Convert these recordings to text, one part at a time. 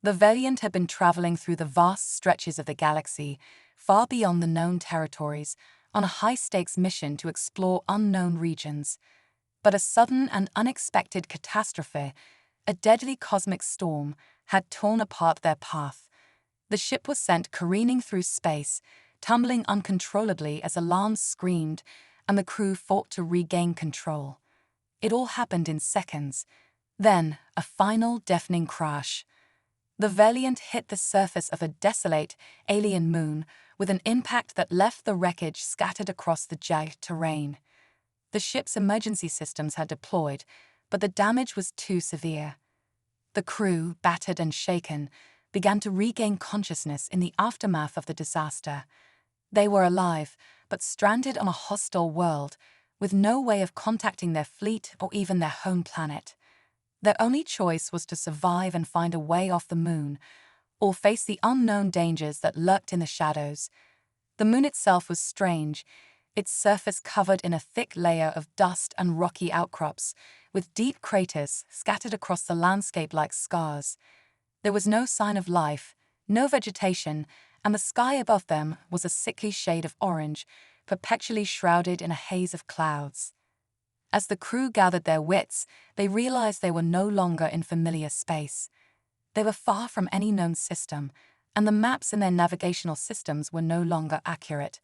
The Valiant had been traveling through the vast stretches of the galaxy, far beyond the known territories, on a high-stakes mission to explore unknown regions. But a sudden and unexpected catastrophe, a deadly cosmic storm, had torn apart their path. The ship was sent careening through space, tumbling uncontrollably as alarms screamed, and the crew fought to regain control. It all happened in seconds. Then, a final deafening crash. The Valiant hit the surface of a desolate, alien moon with an impact that left the wreckage scattered across the jagged terrain. The ship's emergency systems had deployed, but the damage was too severe. The crew, battered and shaken, began to regain consciousness in the aftermath of the disaster. They were alive, but stranded on a hostile world, with no way of contacting their fleet or even their home planet. Their only choice was to survive and find a way off the moon, or face the unknown dangers that lurked in the shadows. The moon itself was strange, its surface covered in a thick layer of dust and rocky outcrops, with deep craters scattered across the landscape like scars. There was no sign of life, no vegetation, and the sky above them was a sickly shade of orange, perpetually shrouded in a haze of clouds. As the crew gathered their wits, they realized they were no longer in familiar space. They were far from any known system, and the maps in their navigational systems were no longer accurate.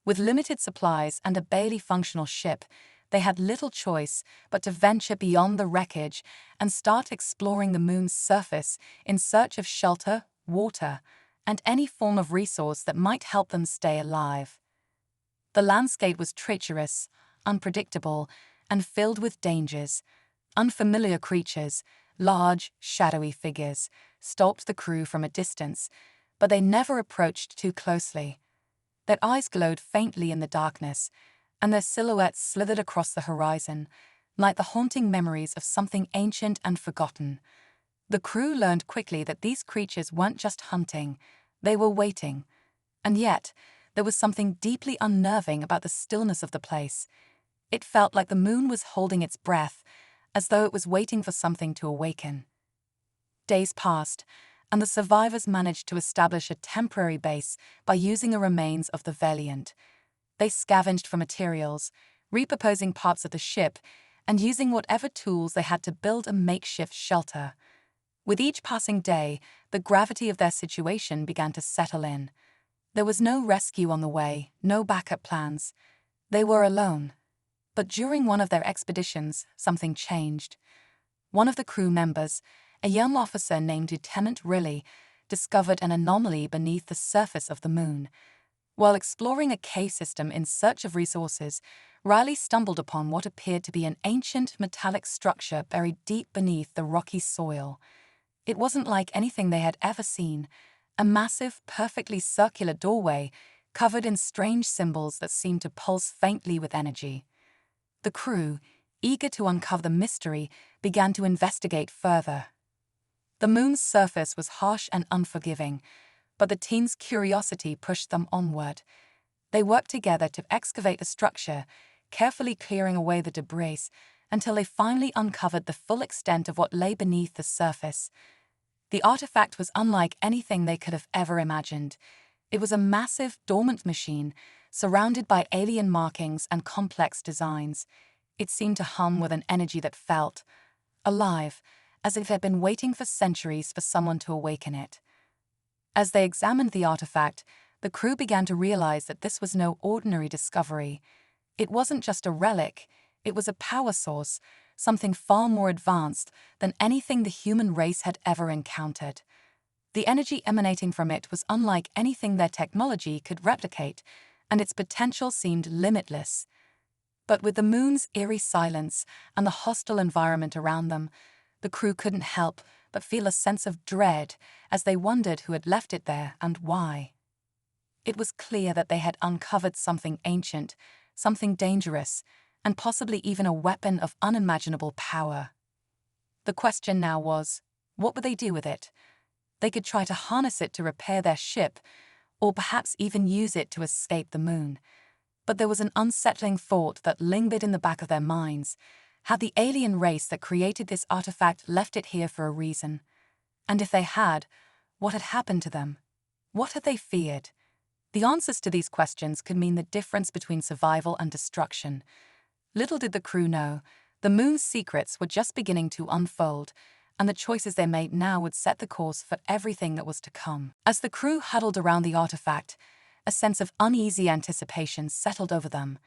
With limited supplies and a barely functional ship, they had little choice but to venture beyond the wreckage and start exploring the moon's surface in search of shelter, water, and any form of resource that might help them stay alive. The landscape was treacherous, unpredictable, and filled with dangers. Unfamiliar creatures, large, shadowy figures, stalked the crew from a distance, but they never approached too closely. Their eyes glowed faintly in the darkness, and their silhouettes slithered across the horizon, like the haunting memories of something ancient and forgotten. The crew learned quickly that these creatures weren't just hunting, they were waiting. And yet, there was something deeply unnerving about the stillness of the place. It felt like the moon was holding its breath, as though it was waiting for something to awaken. Days passed, and the survivors managed to establish a temporary base by using the remains of the Valiant. They scavenged for materials, repurposing parts of the ship, and using whatever tools they had to build a makeshift shelter. With each passing day, the gravity of their situation began to settle in. There was no rescue on the way, no backup plans. They were alone. But during one of their expeditions, something changed. One of the crew members, a young officer named Lieutenant Riley, discovered an anomaly beneath the surface of the moon. While exploring a cave system in search of resources, Riley stumbled upon what appeared to be an ancient metallic structure buried deep beneath the rocky soil. It wasn't like anything they had ever seen, a massive, perfectly circular doorway covered in strange symbols that seemed to pulse faintly with energy. The crew, eager to uncover the mystery, began to investigate further. The moon's surface was harsh and unforgiving, but the team's curiosity pushed them onward. They worked together to excavate the structure, carefully clearing away the debris, until they finally uncovered the full extent of what lay beneath the surface. The artifact was unlike anything they could have ever imagined. It was a massive, dormant machine, surrounded by alien markings and complex designs. It seemed to hum with an energy that felt alive, as if it had been waiting for centuries for someone to awaken it. As they examined the artifact, the crew began to realize that this was no ordinary discovery. It wasn't just a relic, it was a power source, something far more advanced than anything the human race had ever encountered. The energy emanating from it was unlike anything their technology could replicate, and its potential seemed limitless. But with the moon's eerie silence and the hostile environment around them, the crew couldn't help but feel a sense of dread as they wondered who had left it there and why. It was clear that they had uncovered something ancient, something dangerous, and possibly even a weapon of unimaginable power. The question now was, what would they do with it? They could try to harness it to repair their ship, or perhaps even use it to escape the moon. But there was an unsettling thought that lingered in the back of their minds. Had the alien race that created this artifact left it here for a reason? And if they had, what had happened to them? What had they feared? The answers to these questions could mean the difference between survival and destruction. Little did the crew know, the moon's secrets were just beginning to unfold, and the choices they made now would set the course for everything that was to come. As the crew huddled around the artifact, a sense of uneasy anticipation settled over them.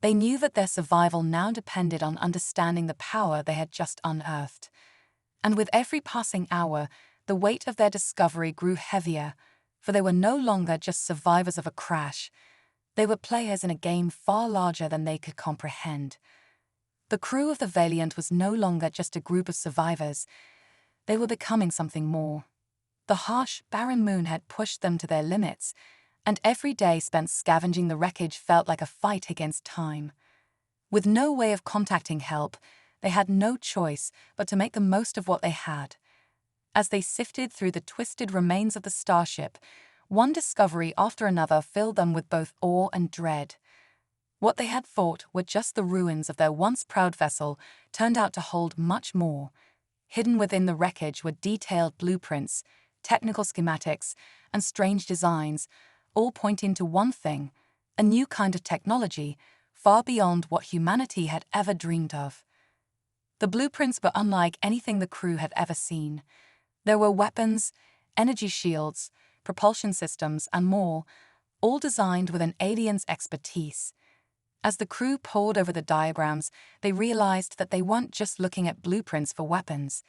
They knew that their survival now depended on understanding the power they had just unearthed. And with every passing hour, the weight of their discovery grew heavier, for they were no longer just survivors of a crash. They were players in a game far larger than they could comprehend. The crew of the Valiant was no longer just a group of survivors. They were becoming something more. The harsh, barren moon had pushed them to their limits, and every day spent scavenging the wreckage felt like a fight against time. With no way of contacting help, they had no choice but to make the most of what they had. As they sifted through the twisted remains of the starship, one discovery after another filled them with both awe and dread. What they had thought were just the ruins of their once proud vessel turned out to hold much more. Hidden within the wreckage were detailed blueprints, technical schematics, and strange designs, all pointing to one thing: a new kind of technology, far beyond what humanity had ever dreamed of. The blueprints were unlike anything the crew had ever seen. There were weapons, energy shields, propulsion systems, and more, all designed with an alien's expertise. As the crew pored over the diagrams, they realized that they weren't just looking at blueprints for weapons.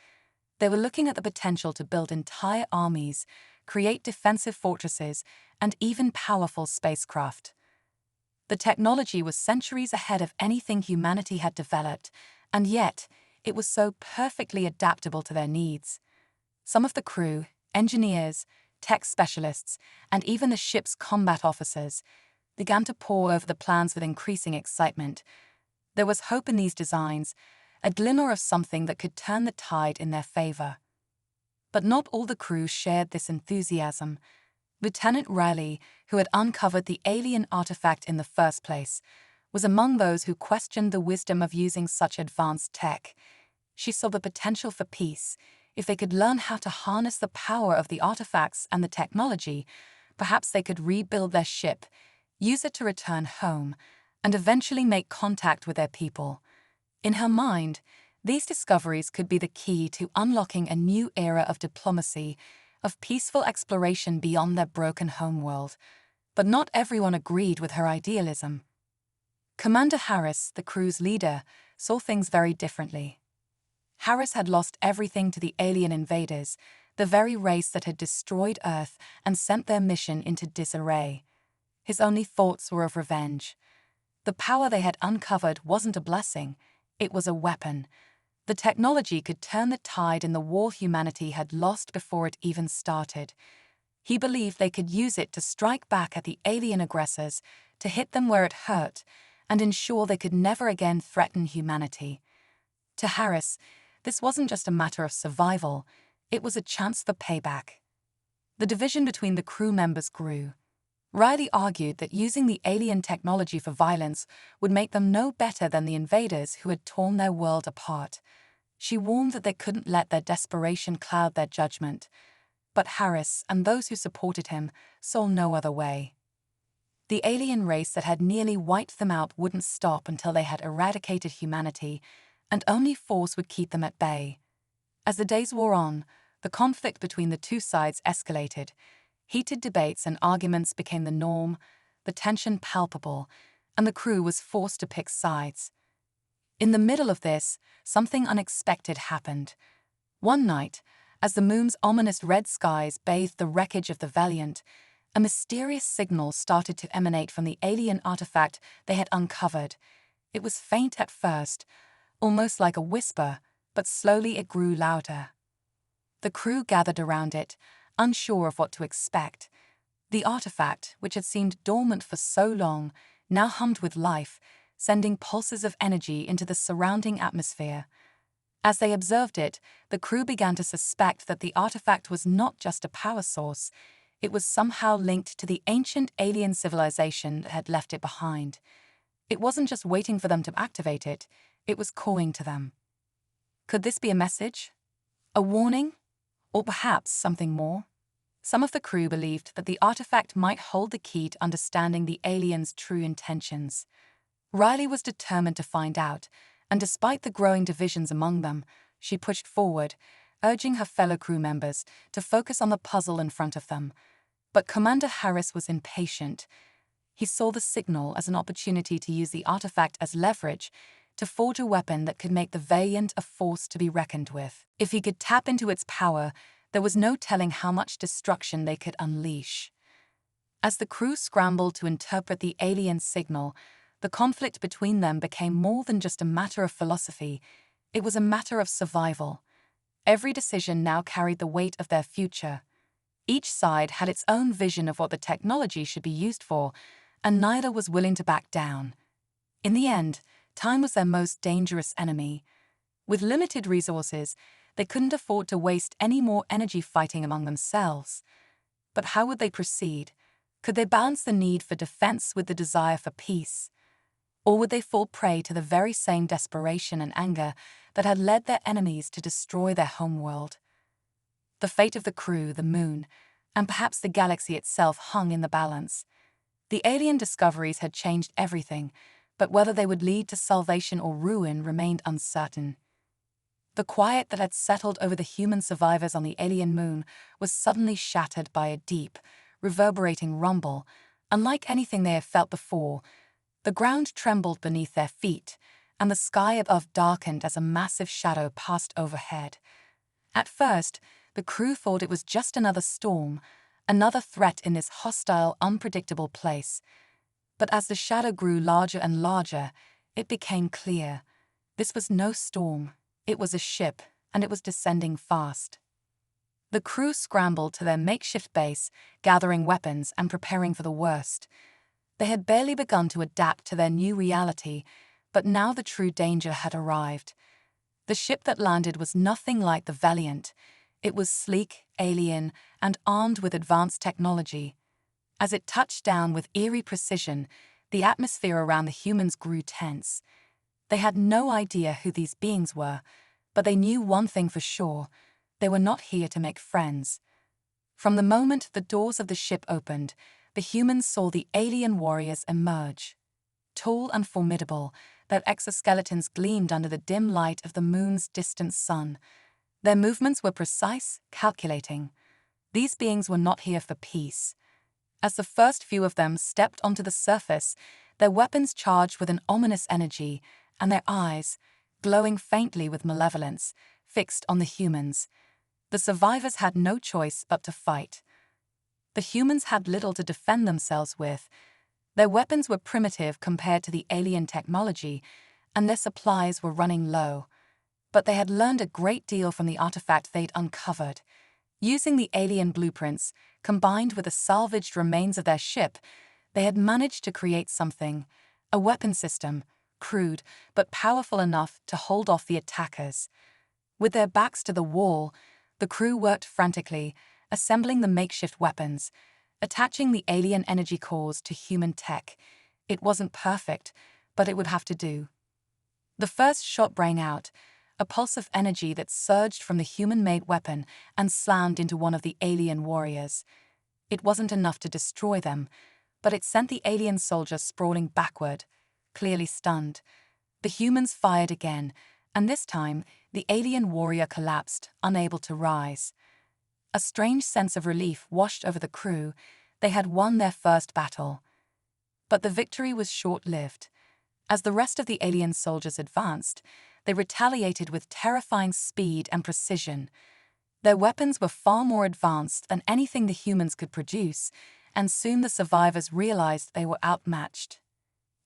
They were looking at the potential to build entire armies, create defensive fortresses, and even powerful spacecraft. The technology was centuries ahead of anything humanity had developed, and yet it was so perfectly adaptable to their needs. Some of the crew, engineers, tech specialists, and even the ship's combat officers began to pore over the plans with increasing excitement. There was hope in these designs, a glimmer of something that could turn the tide in their favor. But not all the crew shared this enthusiasm. Lieutenant Riley, who had uncovered the alien artifact in the first place, was among those who questioned the wisdom of using such advanced tech. She saw the potential for peace. If they could learn how to harness the power of the artifacts and the technology, perhaps they could rebuild their ship, use it to return home, and eventually make contact with their people. In her mind, these discoveries could be the key to unlocking a new era of diplomacy, of peaceful exploration beyond their broken homeworld. But not everyone agreed with her idealism. Commander Harris, the crew's leader, saw things very differently. Harris had lost everything to the alien invaders, the very race that had destroyed Earth and sent their mission into disarray. His only thoughts were of revenge. The power they had uncovered wasn't a blessing, it was a weapon. The technology could turn the tide in the war humanity had lost before it even started. He believed they could use it to strike back at the alien aggressors, to hit them where it hurt, and ensure they could never again threaten humanity. To Harris, this wasn't just a matter of survival, it was a chance for payback. The division between the crew members grew. Riley argued that using the alien technology for violence would make them no better than the invaders who had torn their world apart. She warned that they couldn't let their desperation cloud their judgment. But Harris and those who supported him saw no other way. The alien race that had nearly wiped them out wouldn't stop until they had eradicated humanity, and only force would keep them at bay. As the days wore on, the conflict between the two sides escalated. Heated debates and arguments became the norm, the tension palpable, and the crew was forced to pick sides. In the middle of this, something unexpected happened. One night, as the moon's ominous red skies bathed the wreckage of the Valiant, a mysterious signal started to emanate from the alien artifact they had uncovered. It was faint at first, almost like a whisper, but slowly it grew louder. The crew gathered around it, unsure of what to expect. The artifact, which had seemed dormant for so long, now hummed with life, sending pulses of energy into the surrounding atmosphere. As they observed it, the crew began to suspect that the artifact was not just a power source. It was somehow linked to the ancient alien civilization that had left it behind. It wasn't just waiting for them to activate it, it was calling to them. Could this be a message? A warning? Or perhaps something more? Some of the crew believed that the artifact might hold the key to understanding the aliens' true intentions. Riley was determined to find out, and despite the growing divisions among them, she pushed forward, urging her fellow crew members to focus on the puzzle in front of them. But Commander Harris was impatient. He saw the signal as an opportunity to use the artifact as leverage to forge a weapon that could make the Valiant a force to be reckoned with. If he could tap into its power, there was no telling how much destruction they could unleash. As the crew scrambled to interpret the alien signal, the conflict between them became more than just a matter of philosophy. It was a matter of survival. Every decision now carried the weight of their future. Each side had its own vision of what the technology should be used for, and neither was willing to back down. In the end, time was their most dangerous enemy. With limited resources, they couldn't afford to waste any more energy fighting among themselves. But how would they proceed? Could they balance the need for defense with the desire for peace? Or would they fall prey to the very same desperation and anger that had led their enemies to destroy their homeworld? The fate of the crew, the moon, and perhaps the galaxy itself hung in the balance. The alien discoveries had changed everything, but whether they would lead to salvation or ruin remained uncertain. The quiet that had settled over the human survivors on the alien moon was suddenly shattered by a deep, reverberating rumble. Unlike anything they had felt before, the ground trembled beneath their feet, and the sky above darkened as a massive shadow passed overhead. At first, the crew thought it was just another storm, another threat in this hostile, unpredictable place. But as the shadow grew larger and larger, it became clear. This was no storm. It was a ship, and it was descending fast. The crew scrambled to their makeshift base, gathering weapons and preparing for the worst. They had barely begun to adapt to their new reality, but now the true danger had arrived. The ship that landed was nothing like the Valiant. It was sleek, alien, and armed with advanced technology. As it touched down with eerie precision, the atmosphere around the humans grew tense. They had no idea who these beings were, but they knew one thing for sure: they were not here to make friends. From the moment the doors of the ship opened, the humans saw the alien warriors emerge. Tall and formidable, their exoskeletons gleamed under the dim light of the moon's distant sun. Their movements were precise, calculating. These beings were not here for peace. As the first few of them stepped onto the surface, their weapons charged with an ominous energy, and their eyes, glowing faintly with malevolence, fixed on the humans. The survivors had no choice but to fight. The humans had little to defend themselves with. Their weapons were primitive compared to the alien technology, and their supplies were running low. But they had learned a great deal from the artifact they'd uncovered. Using the alien blueprints, combined with the salvaged remains of their ship, they had managed to create something, a weapon system, crude but powerful enough to hold off the attackers. With their backs to the wall, the crew worked frantically, assembling the makeshift weapons, attaching the alien energy cores to human tech. It wasn't perfect, but it would have to do. The first shot rang out, a pulse of energy that surged from the human-made weapon and slammed into one of the alien warriors. It wasn't enough to destroy them, but it sent the alien soldier sprawling backward, clearly stunned. The humans fired again, and this time, the alien warrior collapsed, unable to rise. A strange sense of relief washed over the crew. They had won their first battle. But the victory was short-lived. As the rest of the alien soldiers advanced, they retaliated with terrifying speed and precision. Their weapons were far more advanced than anything the humans could produce, and soon the survivors realized they were outmatched.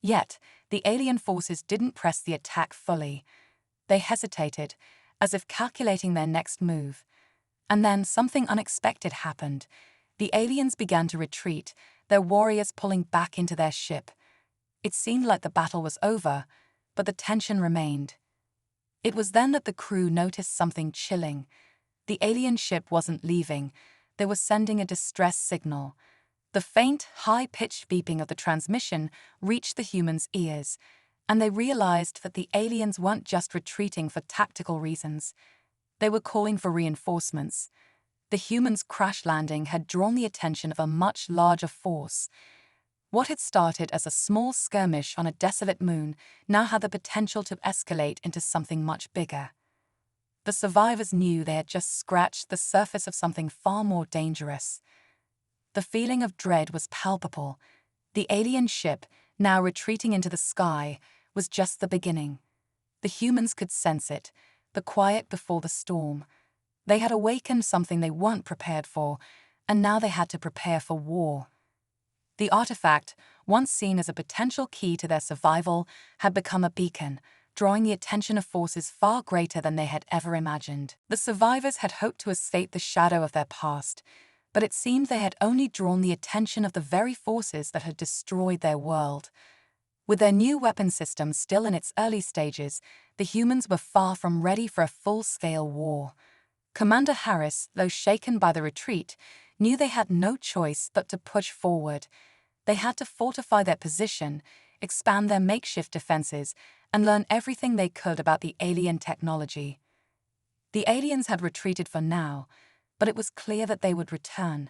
Yet, the alien forces didn't press the attack fully. They hesitated, as if calculating their next move. And then something unexpected happened. The aliens began to retreat, their warriors pulling back into their ship. It seemed like the battle was over, but the tension remained. It was then that the crew noticed something chilling. The alien ship wasn't leaving. They were sending a distress signal. The faint, high-pitched beeping of the transmission reached the humans' ears, and they realized that the aliens weren't just retreating for tactical reasons. They were calling for reinforcements. The humans' crash landing had drawn the attention of a much larger force. What had started as a small skirmish on a desolate moon now had the potential to escalate into something much bigger. The survivors knew they had just scratched the surface of something far more dangerous. The feeling of dread was palpable. The alien ship, now retreating into the sky, was just the beginning. The humans could sense it, the quiet before the storm. They had awakened something they weren't prepared for, and now they had to prepare for war. The artifact, once seen as a potential key to their survival, had become a beacon, drawing the attention of forces far greater than they had ever imagined. The survivors had hoped to escape the shadow of their past, but it seemed they had only drawn the attention of the very forces that had destroyed their world. With their new weapon system still in its early stages, the humans were far from ready for a full-scale war. Commander Harris, though shaken by the retreat, knew they had no choice but to push forward. They had to fortify their position, expand their makeshift defenses, and learn everything they could about the alien technology. The aliens had retreated for now, but it was clear that they would return,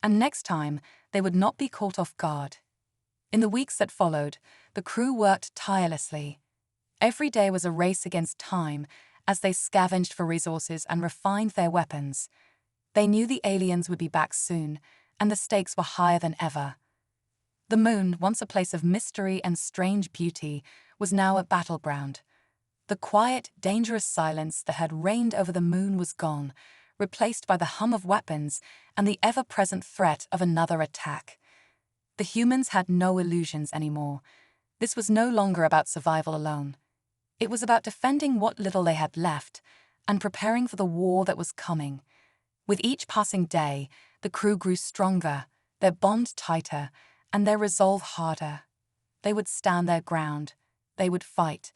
and next time they would not be caught off guard. In the weeks that followed, the crew worked tirelessly. Every day was a race against time as they scavenged for resources and refined their weapons. They knew the aliens would be back soon, and the stakes were higher than ever. The moon, once a place of mystery and strange beauty, was now a battleground. The quiet, dangerous silence that had reigned over the moon was gone, replaced by the hum of weapons and the ever-present threat of another attack. The humans had no illusions anymore. This was no longer about survival alone. It was about defending what little they had left and preparing for the war that was coming. With each passing day, the crew grew stronger, their bond tighter, and their resolve harder. They would stand their ground. They would fight.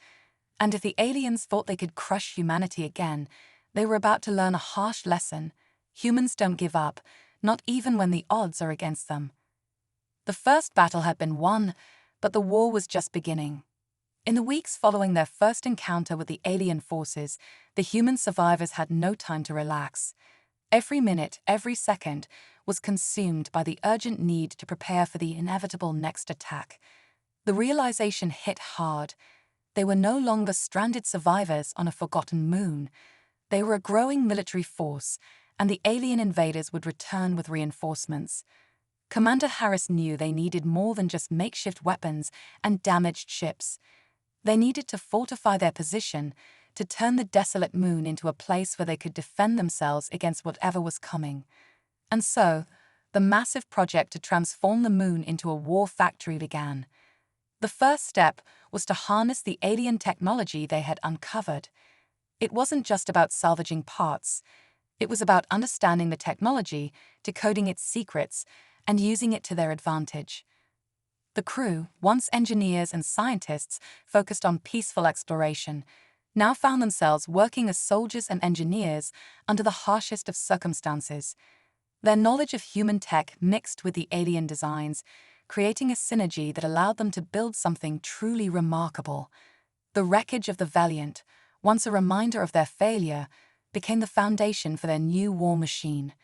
And if the aliens thought they could crush humanity again, they were about to learn a harsh lesson. Humans don't give up, not even when the odds are against them. The first battle had been won, but the war was just beginning. In the weeks following their first encounter with the alien forces, the human survivors had no time to relax. Every minute, every second, was consumed by the urgent need to prepare for the inevitable next attack. The realization hit hard. They were no longer stranded survivors on a forgotten moon. They were a growing military force, and the alien invaders would return with reinforcements. Commander Harris knew they needed more than just makeshift weapons and damaged ships. They needed to fortify their position, to turn the desolate moon into a place where they could defend themselves against whatever was coming. And so, the massive project to transform the moon into a war factory began. The first step was to harness the alien technology they had uncovered. It wasn't just about salvaging parts. It was about understanding the technology, decoding its secrets, and using it to their advantage. The crew, once engineers and scientists focused on peaceful exploration, now found themselves working as soldiers and engineers under the harshest of circumstances. Their knowledge of human tech mixed with the alien designs, creating a synergy that allowed them to build something truly remarkable. The wreckage of the Valiant, once a reminder of their failure, became the foundation for their new war machine.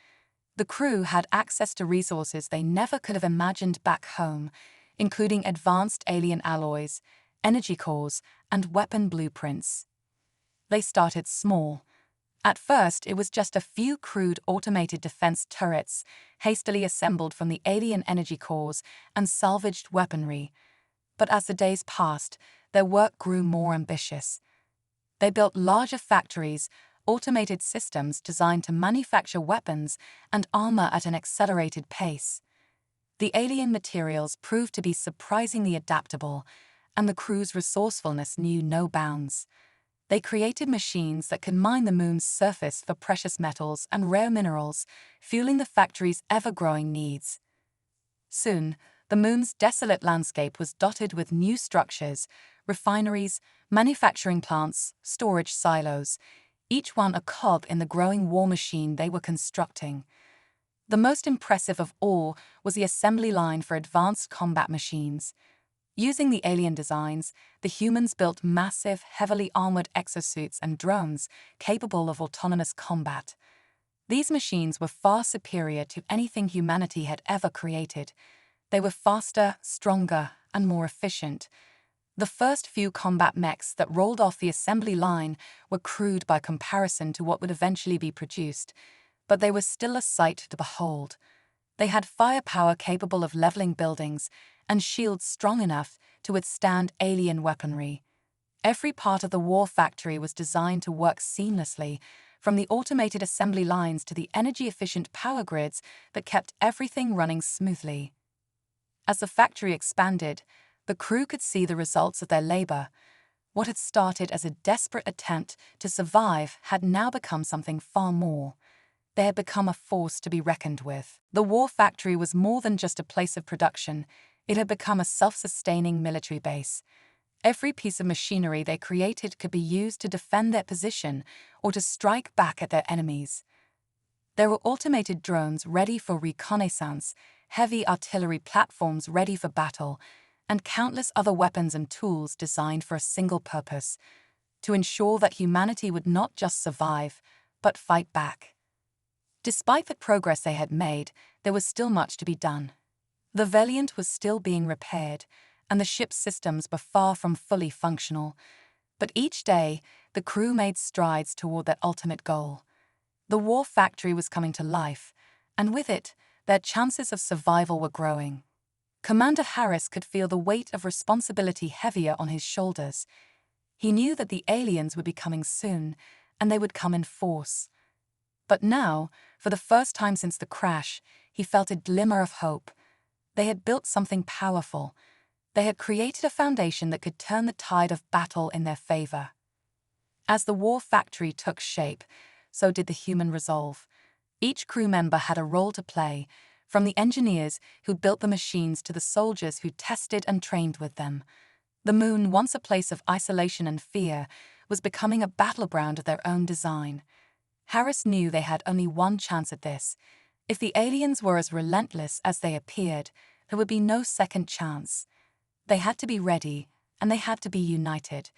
The crew had access to resources they never could have imagined back home, including advanced alien alloys, energy cores, and weapon blueprints. They started small. At first, it was just a few crude automated defense turrets, hastily assembled from the alien energy cores and salvaged weaponry. But as the days passed, their work grew more ambitious. They built larger factories, automated systems designed to manufacture weapons and armor at an accelerated pace. The alien materials proved to be surprisingly adaptable, and the crew's resourcefulness knew no bounds. They created machines that could mine the moon's surface for precious metals and rare minerals, fueling the factory's ever-growing needs. Soon, the moon's desolate landscape was dotted with new structures, refineries, manufacturing plants, storage silos, each one a cog in the growing war machine they were constructing. The most impressive of all was the assembly line for advanced combat machines. Using the alien designs, the humans built massive, heavily armored exosuits and drones capable of autonomous combat. These machines were far superior to anything humanity had ever created. They were faster, stronger, and more efficient. The first few combat mechs that rolled off the assembly line were crude by comparison to what would eventually be produced, but they were still a sight to behold. They had firepower capable of leveling buildings and shields strong enough to withstand alien weaponry. Every part of the war factory was designed to work seamlessly, from the automated assembly lines to the energy-efficient power grids that kept everything running smoothly. As the factory expanded, the crew could see the results of their labor. What had started as a desperate attempt to survive had now become something far more. They had become a force to be reckoned with. The war factory was more than just a place of production. It had become a self-sustaining military base. Every piece of machinery they created could be used to defend their position or to strike back at their enemies. There were automated drones ready for reconnaissance, heavy artillery platforms ready for battle, and countless other weapons and tools designed for a single purpose: to ensure that humanity would not just survive, but fight back. Despite the progress they had made, there was still much to be done. The Valiant was still being repaired, and the ship's systems were far from fully functional. But each day, the crew made strides toward that ultimate goal. The war factory was coming to life, and with it, their chances of survival were growing. Commander Harris could feel the weight of responsibility heavier on his shoulders. He knew that the aliens would be coming soon, and they would come in force. But now, for the first time since the crash, he felt a glimmer of hope. They had built something powerful. They had created a foundation that could turn the tide of battle in their favor. As the war factory took shape, so did the human resolve. Each crew member had a role to play, from the engineers who built the machines to the soldiers who tested and trained with them. The moon, once a place of isolation and fear, was becoming a battleground of their own design. Harris knew they had only one chance at this. If the aliens were as relentless as they appeared, there would be no second chance. They had to be ready, and they had to be united.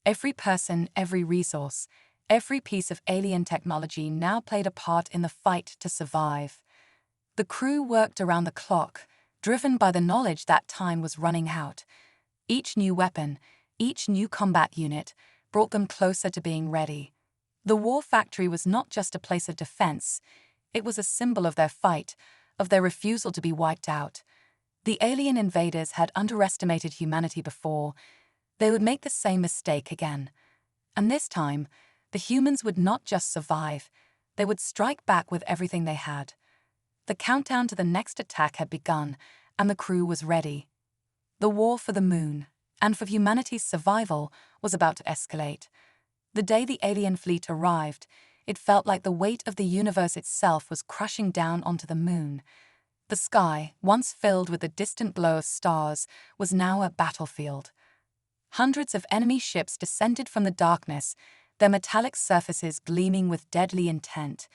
Every person, every resource, every piece of alien technology now played a part in the fight to survive. The crew worked around the clock, driven by the knowledge that time was running out. Each new weapon, each new combat unit, brought them closer to being ready. The war factory was not just a place of defense. It was a symbol of their fight, of their refusal to be wiped out. The alien invaders had underestimated humanity before. They would make the same mistake again. And this time, the humans would not just survive, they would strike back with everything they had. The countdown to the next attack had begun, and the crew was ready. The war for the moon, and for humanity's survival, was about to escalate. The day the alien fleet arrived, it felt like the weight of the universe itself was crushing down onto the moon. The sky, once filled with the distant glow of stars, was now a battlefield. Hundreds of enemy ships descended from the darkness, their metallic surfaces gleaming with deadly intent.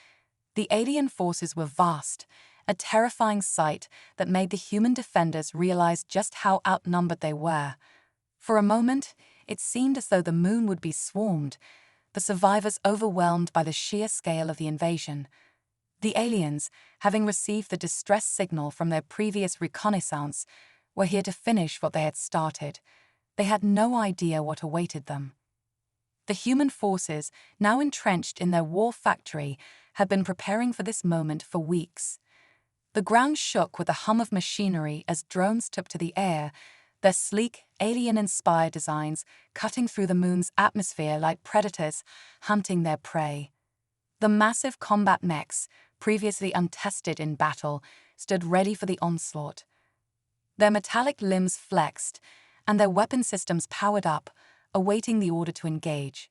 The alien forces were vast, a terrifying sight that made the human defenders realize just how outnumbered they were. For a moment, it seemed as though the moon would be swarmed, the survivors overwhelmed by the sheer scale of the invasion. The aliens, having received the distress signal from their previous reconnaissance, were here to finish what they had started. They had no idea what awaited them. The human forces, now entrenched in their war factory, had been preparing for this moment for weeks. The ground shook with the hum of machinery as drones took to the air, their sleek, alien-inspired designs cutting through the moon's atmosphere like predators hunting their prey. The massive combat mechs, previously untested in battle, stood ready for the onslaught. Their metallic limbs flexed, and their weapon systems powered up, awaiting the order to engage.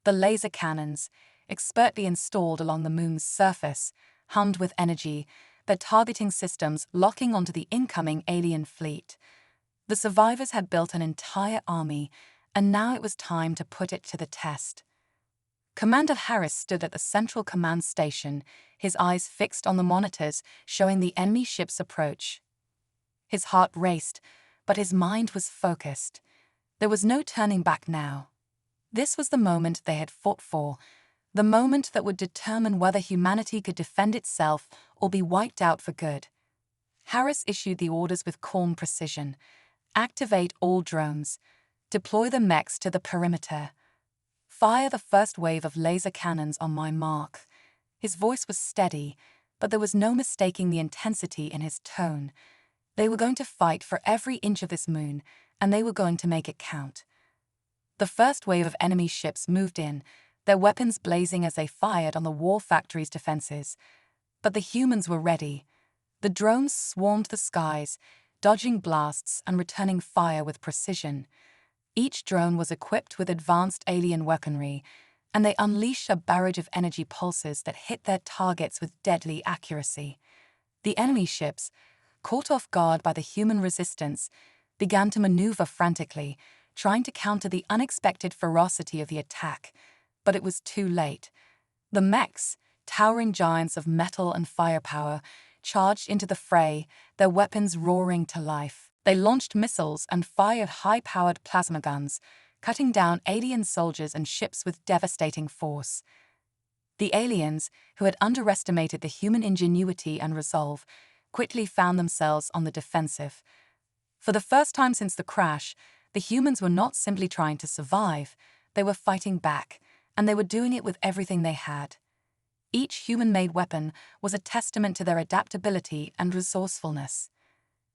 The laser cannons, expertly installed along the moon's surface, hummed with energy, their targeting systems locking onto the incoming alien fleet. The survivors had built an entire army, and now it was time to put it to the test. Commander Harris stood at the central command station, his eyes fixed on the monitors showing the enemy ship's approach. His heart raced, but his mind was focused. There was no turning back now. This was the moment they had fought for, the moment that would determine whether humanity could defend itself or be wiped out for good. Harris issued the orders with calm precision. Activate all drones. Deploy the mechs to the perimeter. Fire the first wave of laser cannons on my mark. His voice was steady, but there was no mistaking the intensity in his tone. They were going to fight for every inch of this moon, and they were going to make it count. The first wave of enemy ships moved in, their weapons blazing as they fired on the war factory's defenses. But the humans were ready. The drones swarmed the skies, dodging blasts and returning fire with precision. Each drone was equipped with advanced alien weaponry, and they unleashed a barrage of energy pulses that hit their targets with deadly accuracy. The enemy ships, caught off guard by the human resistance, began to maneuver frantically, trying to counter the unexpected ferocity of the attack. But it was too late. The mechs, towering giants of metal and firepower, charged into the fray, their weapons roaring to life. They launched missiles and fired high-powered plasma guns, cutting down alien soldiers and ships with devastating force. The aliens, who had underestimated the human ingenuity and resolve, quickly found themselves on the defensive. For the first time since the crash, the humans were not simply trying to survive, they were fighting back, and they were doing it with everything they had. Each human-made weapon was a testament to their adaptability and resourcefulness.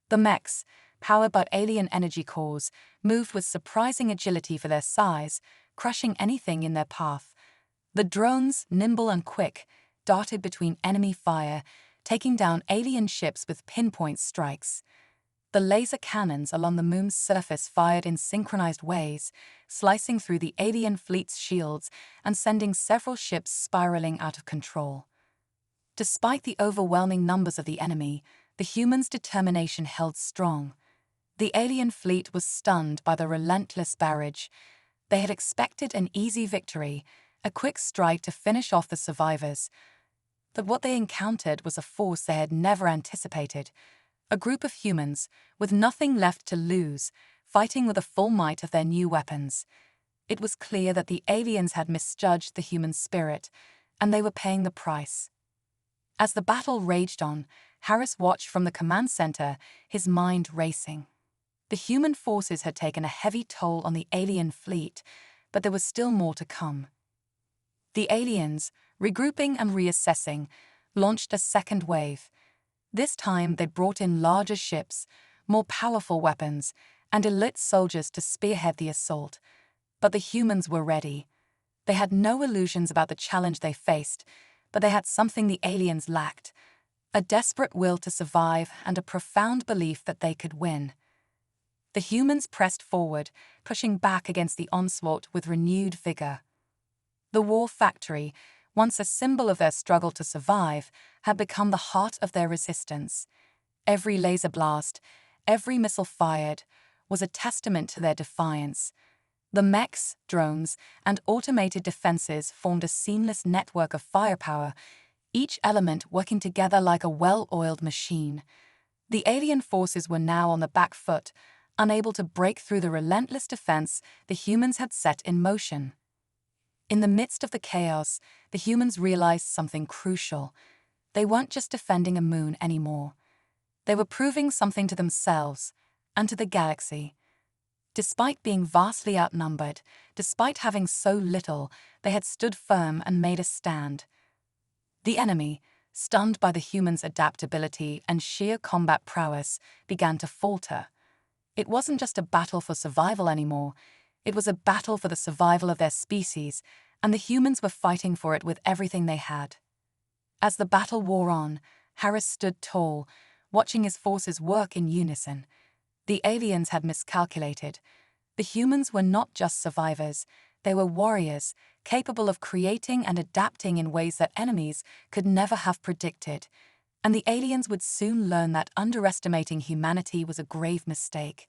The mechs, powered by alien energy cores, moved with surprising agility for their size, crushing anything in their path. The drones, nimble and quick, darted between enemy fire, taking down alien ships with pinpoint strikes. The laser cannons along the moon's surface fired in synchronized ways, slicing through the alien fleet's shields and sending several ships spiraling out of control. Despite the overwhelming numbers of the enemy, the humans' determination held strong. The alien fleet was stunned by the relentless barrage. They had expected an easy victory, a quick strike to finish off the survivors. But what they encountered was a force they had never anticipated. A group of humans, with nothing left to lose, fighting with the full might of their new weapons. It was clear that the aliens had misjudged the human spirit, and they were paying the price. As the battle raged on, Harris watched from the command center, his mind racing. The human forces had taken a heavy toll on the alien fleet, but there was still more to come. The aliens, regrouping and reassessing, launched a second wave. This time they brought in larger ships, more powerful weapons, and elite soldiers to spearhead the assault. But the humans were ready. They had no illusions about the challenge they faced, but they had something the aliens lacked: a desperate will to survive and a profound belief that they could win. The humans pressed forward, pushing back against the onslaught with renewed vigor. The war factory, once a symbol of their struggle to survive, had become the heart of their resistance. Every laser blast, every missile fired, was a testament to their defiance. The mechs, drones, and automated defenses formed a seamless network of firepower, each element working together like a well-oiled machine. The alien forces were now on the back foot, unable to break through the relentless defense the humans had set in motion. In the midst of the chaos, the humans realized something crucial. They weren't just defending a moon anymore. They were proving something to themselves and to the galaxy. Despite being vastly outnumbered, despite having so little, they had stood firm and made a stand. The enemy, stunned by the humans' adaptability and sheer combat prowess, began to falter. It wasn't just a battle for survival anymore. It was a battle for the survival of their species, and the humans were fighting for it with everything they had. As the battle wore on, Harris stood tall, watching his forces work in unison. The aliens had miscalculated. The humans were not just survivors, they were warriors, capable of creating and adapting in ways that enemies could never have predicted. And the aliens would soon learn that underestimating humanity was a grave mistake.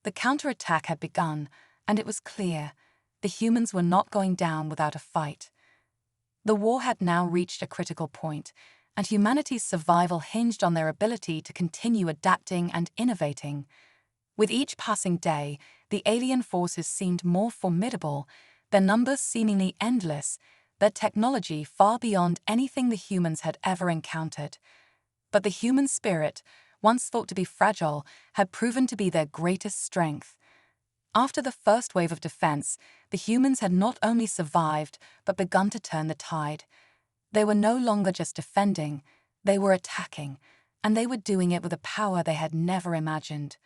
The counterattack had begun, and it was clear the humans were not going down without a fight. The war had now reached a critical point, and humanity's survival hinged on their ability to continue adapting and innovating. With each passing day, the alien forces seemed more formidable, their numbers seemingly endless, their technology far beyond anything the humans had ever encountered. But the human spirit, once thought to be fragile, had proven to be their greatest strength. After the first wave of defense, the humans had not only survived, but begun to turn the tide. They were no longer just defending, they were attacking, and they were doing it with a power they had never imagined.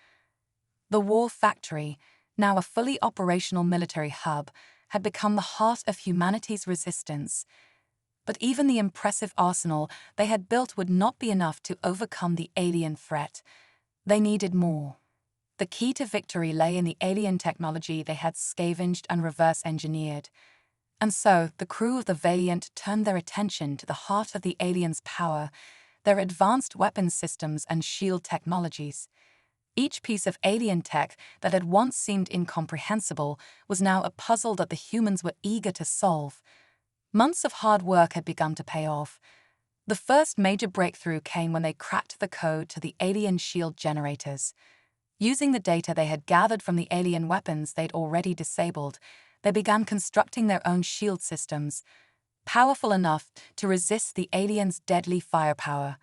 The war factory, now a fully operational military hub, had become the heart of humanity's resistance. But even the impressive arsenal they had built would not be enough to overcome the alien threat. They needed more. The key to victory lay in the alien technology they had scavenged and reverse-engineered. And so, the crew of the Valiant turned their attention to the heart of the aliens' power, their advanced weapons systems and shield technologies. Each piece of alien tech that had once seemed incomprehensible was now a puzzle that the humans were eager to solve. Months of hard work had begun to pay off. The first major breakthrough came when they cracked the code to the alien shield generators. Using the data they had gathered from the alien weapons they'd already disabled, they began constructing their own shield systems, powerful enough to resist the aliens' deadly firepower.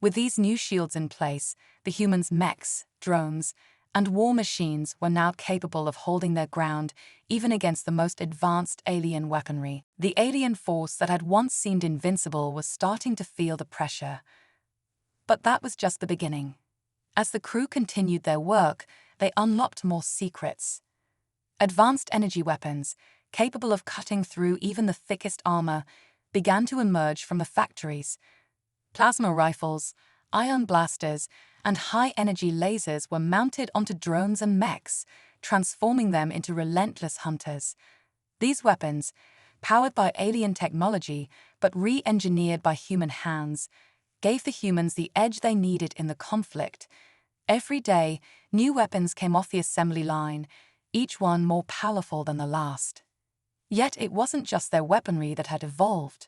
With these new shields in place, the humans' mechs, drones, and war machines were now capable of holding their ground even against the most advanced alien weaponry. The alien force that had once seemed invincible was starting to feel the pressure. But that was just the beginning. As the crew continued their work, they unlocked more secrets. Advanced energy weapons, capable of cutting through even the thickest armor, began to emerge from the factories. Plasma rifles, ion blasters, and high-energy lasers were mounted onto drones and mechs, transforming them into relentless hunters. These weapons, powered by alien technology but re-engineered by human hands, gave the humans the edge they needed in the conflict. Every day, new weapons came off the assembly line, each one more powerful than the last. Yet it wasn't just their weaponry that had evolved.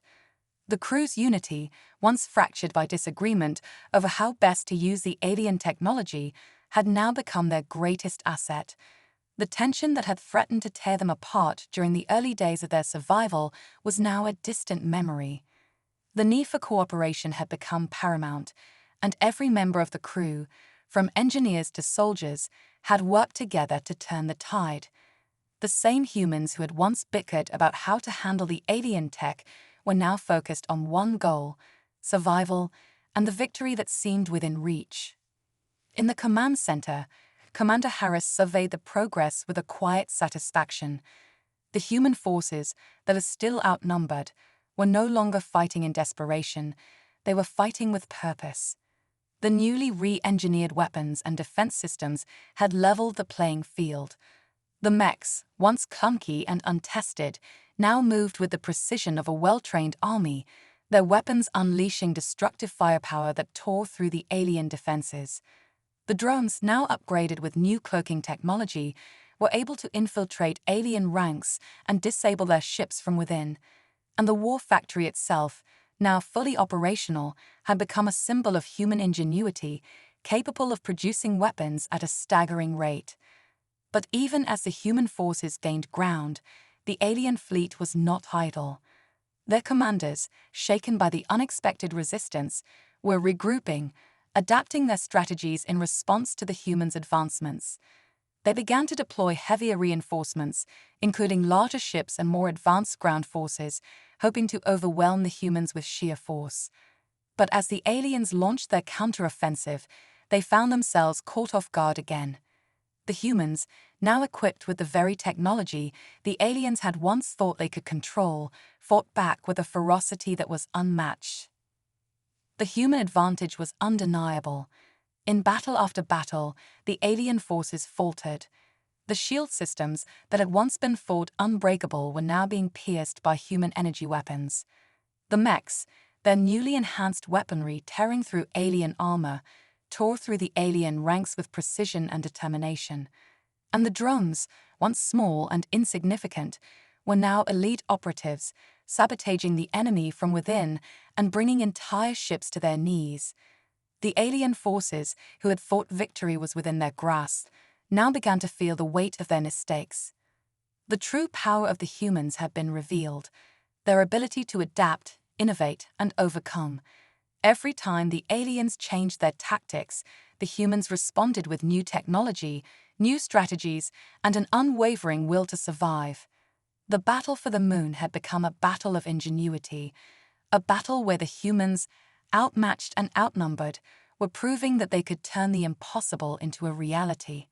The crew's unity, once fractured by disagreement over how best to use the alien technology, had now become their greatest asset. The tension that had threatened to tear them apart during the early days of their survival was now a distant memory. The need for cooperation had become paramount, and every member of the crew, from engineers to soldiers, had worked together to turn the tide. The same humans who had once bickered about how to handle the alien tech were now focused on one goal: survival and the victory that seemed within reach. In the command center, Commander Harris surveyed the progress with a quiet satisfaction. The human forces, that are still outnumbered, were no longer fighting in desperation, they were fighting with purpose. The newly re-engineered weapons and defense systems had leveled the playing field. The mechs, once clunky and untested, now moved with the precision of a well-trained army, their weapons unleashing destructive firepower that tore through the alien defenses. The drones, now upgraded with new cloaking technology, were able to infiltrate alien ranks and disable their ships from within. And the war factory itself, now fully operational, had become a symbol of human ingenuity, capable of producing weapons at a staggering rate. But even as the human forces gained ground, the alien fleet was not idle. Their commanders, shaken by the unexpected resistance, were regrouping, adapting their strategies in response to the humans' advancements. They began to deploy heavier reinforcements, including larger ships and more advanced ground forces, hoping to overwhelm the humans with sheer force. But as the aliens launched their counteroffensive, they found themselves caught off guard again. The humans, now equipped with the very technology the aliens had once thought they could control, fought back with a ferocity that was unmatched. The human advantage was undeniable. In battle after battle, the alien forces faltered. The shield systems that had once been thought unbreakable were now being pierced by human energy weapons. The mechs, their newly enhanced weaponry tearing through alien armor, tore through the alien ranks with precision and determination. And the drones, once small and insignificant, were now elite operatives, sabotaging the enemy from within and bringing entire ships to their knees. The alien forces, who had thought victory was within their grasp, now began to feel the weight of their mistakes. The true power of the humans had been revealed. their ability to adapt, innovate, and overcome. Every time the aliens changed their tactics, the humans responded with new technology, new strategies, and an unwavering will to survive. The battle for the moon had become a battle of ingenuity, a battle where the humans, outmatched and outnumbered, were proving that they could turn the impossible into a reality.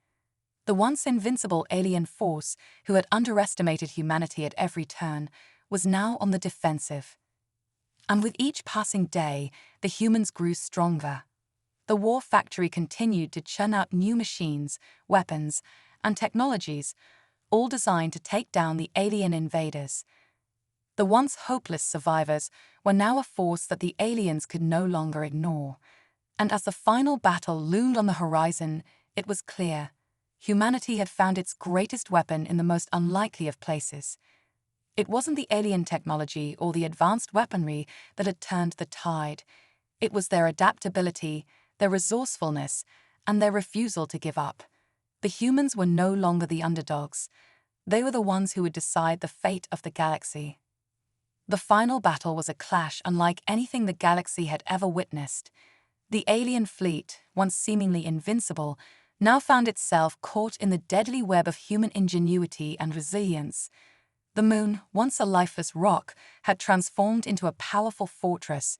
The once invincible alien force, who had underestimated humanity at every turn, was now on the defensive. And with each passing day, the humans grew stronger. The war factory continued to churn out new machines, weapons, and technologies, all designed to take down the alien invaders. The once hopeless survivors were now a force that the aliens could no longer ignore. And as the final battle loomed on the horizon, it was clear: humanity had found its greatest weapon in the most unlikely of places. It wasn't the alien technology or the advanced weaponry that had turned the tide. It was their adaptability, their resourcefulness, and their refusal to give up. The humans were no longer the underdogs. They were the ones who would decide the fate of the galaxy. The final battle was a clash unlike anything the galaxy had ever witnessed. The alien fleet, once seemingly invincible, now found itself caught in the deadly web of human ingenuity and resilience. The moon, once a lifeless rock, had transformed into a powerful fortress,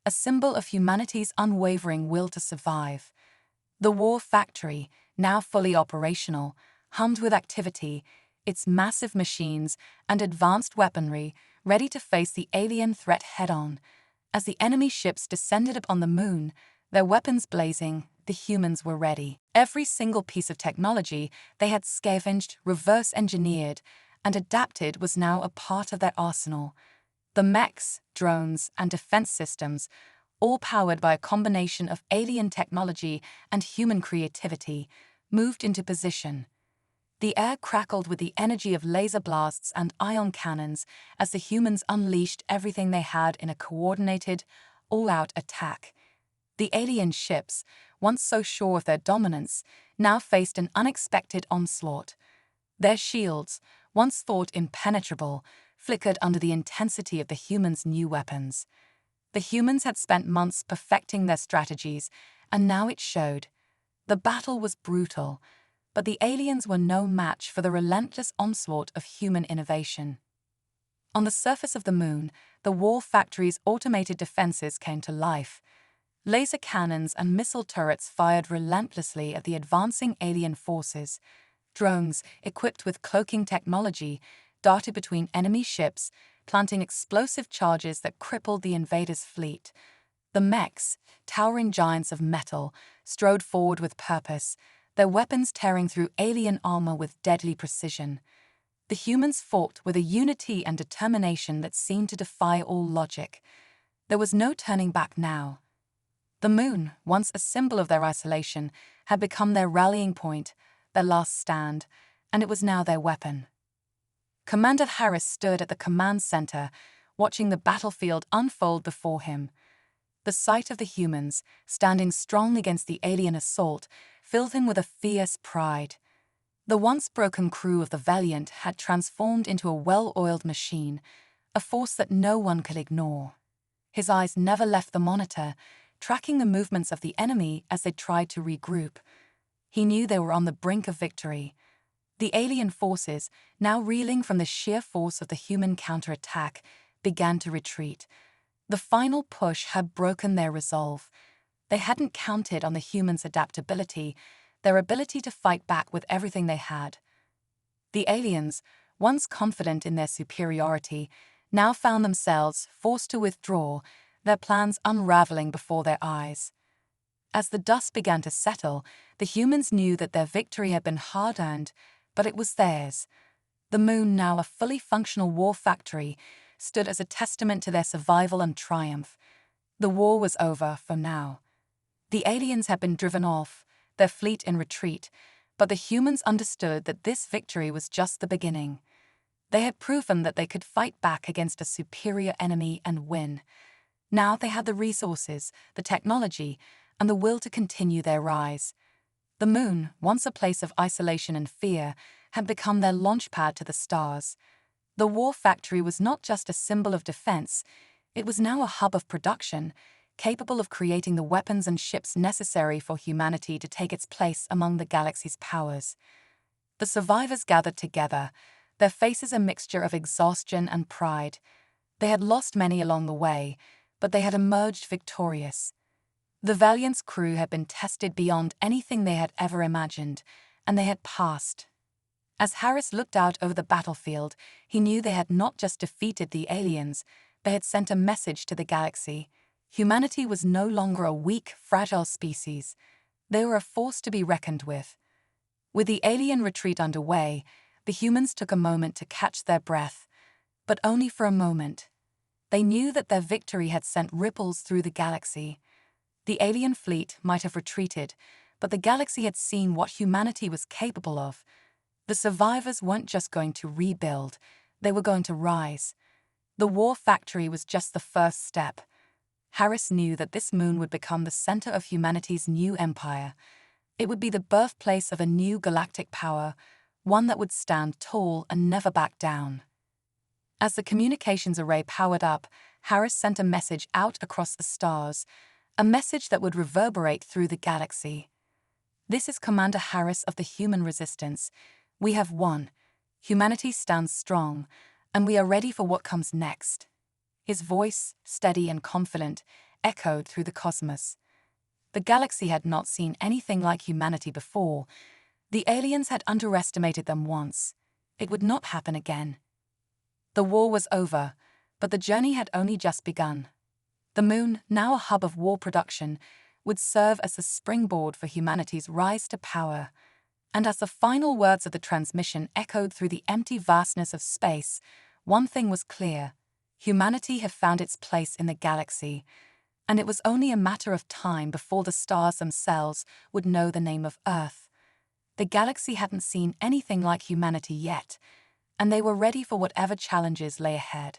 a symbol of humanity's unwavering will to survive. The war factory, now fully operational, hummed with activity, its massive machines and advanced weaponry ready to face the alien threat head-on. As the enemy ships descended upon the moon, their weapons blazing, the humans were ready. Every single piece of technology they had scavenged, reverse-engineered, and adapted was now a part of their arsenal. The mechs, drones, and defense systems, all powered by a combination of alien technology and human creativity, moved into position. The air crackled with the energy of laser blasts and ion cannons as the humans unleashed everything they had in a coordinated, all-out attack. The alien ships, once so sure of their dominance, now faced an unexpected onslaught. Their shields, once thought impenetrable, flickered under the intensity of the humans' new weapons. The humans had spent months perfecting their strategies, and now it showed. The battle was brutal, but the aliens were no match for the relentless onslaught of human innovation. On the surface of the moon, the war factory's automated defenses came to life. Laser cannons and missile turrets fired relentlessly at the advancing alien forces. Drones, equipped with cloaking technology, darted between enemy ships, planting explosive charges that crippled the invaders' fleet. The mechs, towering giants of metal, strode forward with purpose, their weapons tearing through alien armor with deadly precision. The humans fought with a unity and determination that seemed to defy all logic. There was no turning back now. The moon, once a symbol of their isolation, had become their rallying point, their last stand, and it was now their weapon. Commander Harris stood at the command center, watching the battlefield unfold before him. The sight of the humans, standing strong against the alien assault, filled him with a fierce pride. The once broken crew of the Valiant had transformed into a well-oiled machine, a force that no one could ignore. His eyes never left the monitor, tracking the movements of the enemy as they tried to regroup. He knew they were on the brink of victory. The alien forces, now reeling from the sheer force of the human counterattack, began to retreat. The final push had broken their resolve. They hadn't counted on the humans' adaptability, their ability to fight back with everything they had. The aliens, once confident in their superiority, now found themselves forced to withdraw, their plans unraveling before their eyes. As the dust began to settle, the humans knew that their victory had been hard-earned, but it was theirs. The moon, now a fully functional war factory, stood as a testament to their survival and triumph. The war was over for now. The aliens had been driven off, their fleet in retreat, but the humans understood that this victory was just the beginning. They had proven that they could fight back against a superior enemy and win. Now they had the resources, the technology, and the will to continue their rise. The moon, once a place of isolation and fear, had become their launchpad to the stars. The war factory was not just a symbol of defense, it was now a hub of production, capable of creating the weapons and ships necessary for humanity to take its place among the galaxy's powers. The survivors gathered together, their faces a mixture of exhaustion and pride. They had lost many along the way, but they had emerged victorious. The Valiant's crew had been tested beyond anything they had ever imagined, and they had passed. As Harris looked out over the battlefield, he knew they had not just defeated the aliens, they had sent a message to the galaxy. Humanity was no longer a weak, fragile species. They were a force to be reckoned with. With the alien retreat underway, the humans took a moment to catch their breath, but only for a moment. They knew that their victory had sent ripples through the galaxy. The alien fleet might have retreated, but the galaxy had seen what humanity was capable of. The survivors weren't just going to rebuild, they were going to rise. The war factory was just the first step. Harris knew that this moon would become the center of humanity's new empire. It would be the birthplace of a new galactic power, one that would stand tall and never back down. As the communications array powered up, Harris sent a message out across the stars, a message that would reverberate through the galaxy. "This is Commander Harris of the Human Resistance. We have won. Humanity stands strong, and we are ready for what comes next." His voice, steady and confident, echoed through the cosmos. The galaxy had not seen anything like humanity before. The aliens had underestimated them once. It would not happen again. The war was over, but the journey had only just begun. The moon, now a hub of war production, would serve as a springboard for humanity's rise to power. And as the final words of the transmission echoed through the empty vastness of space, one thing was clear: humanity had found its place in the galaxy, and it was only a matter of time before the stars themselves would know the name of Earth. The galaxy hadn't seen anything like humanity yet, and they were ready for whatever challenges lay ahead.